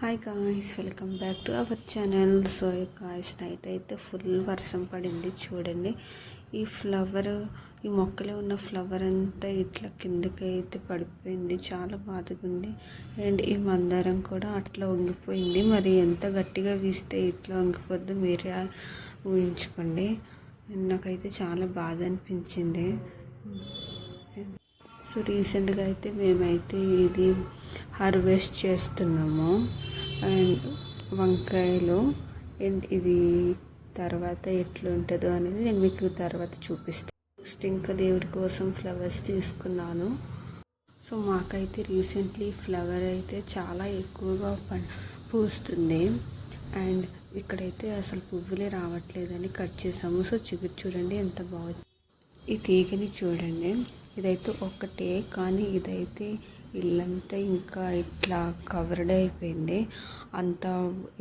Hi guys, welcome back to our channel. So guys, night అయితే full వర్షం పడింది. చూడండి, ఈ మొక్కలో ఉన్న ఫ్లవర్ అంతా ఇట్లా కిందకి అయితే పడిపోయింది. చాలా బాధగా ఉంది. అండ్ ఈ మందారం కూడా అట్లా వంగిపోయింది. మరి ఎంత గట్టిగా వీస్తే ఇట్లా వంగిపోద్దు మీరే ఊహించుకోండి. నాకైతే చాలా బాధ అనిపించింది. సో రీసెంట్గా అయితే మేమైతే ఇది హార్వెస్ట్ చేస్తున్నాము అండ్ వంకాయలు. అండ్ ఇది తర్వాత ఎట్లా ఉంటుందో అనేది నేను మీకు తర్వాత చూపిస్తాను. నెక్స్ట్ ఇంకా దేవుడి కోసం ఫ్లవర్స్ తీసుకున్నాను. సో మాకైతే రీసెంట్లీ ఫ్లవర్ అయితే చాలా ఎక్కువగా పూస్తుంది. అండ్ ఇక్కడైతే అసలు పువ్వులే రావట్లేదని కట్ చేసాము. సో చిగురు చూడండి ఎంత బాగుంది. ఈ తీగని చూడండి, ఇదైతే ఒక్కటే, కానీ ఇదైతే ఇల్లంతా ఇంకా ఇట్లా కవర్డ్ అయిపోయింది. అంత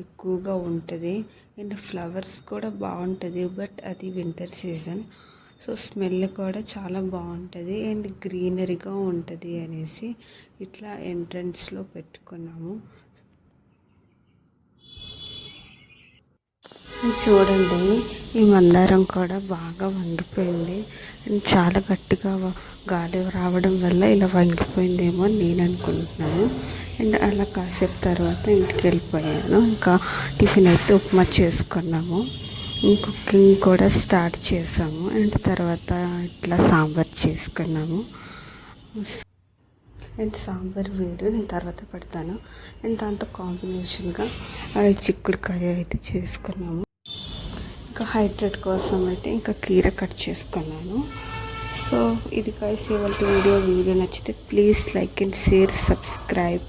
ఎక్కువగా ఉంటుంది. అండ్ ఫ్లవర్స్ కూడా బాగుంటుంది, బట్ అది వింటర్ సీజన్. సో స్మెల్ కూడా చాలా బాగుంటుంది అండ్ గ్రీనరీగా ఉంటుంది అనేసి ఇట్లా ఎంట్రన్స్లో పెట్టుకున్నాము. చూడండి, ఈ మందారం కూడా బాగా వంగిపోయింది. చాలా గట్టిగా గాలి రావడం వల్ల ఇలా వంగిపోయిందేమో అని నేను అనుకుంటున్నాను. అండ్ అలా కాసేపు తర్వాత ఇంటికి వెళ్ళిపోయాను. ఇంకా టిఫిన్ అయితే ఉప్మా చేసుకున్నాము. కుకింగ్ కూడా స్టార్ట్ చేసాము. అండ్ తర్వాత ఇట్లా సాంబార్ చేసుకున్నాము. అండ్ సాంబార్ వీడియో నేను తర్వాత పెడతాను. అండ్ దాంతో కాంబినేషన్గా చిక్కుడుకాయ అయితే చేసుకున్నాము. ఇంకా హైడ్రేట్ కోసం అయితే ఇంకా కీర కట్ చేసుకున్నాను. సో ఇది గైస్, ఇవాళ వీడియో నచ్చితే please like and share, subscribe.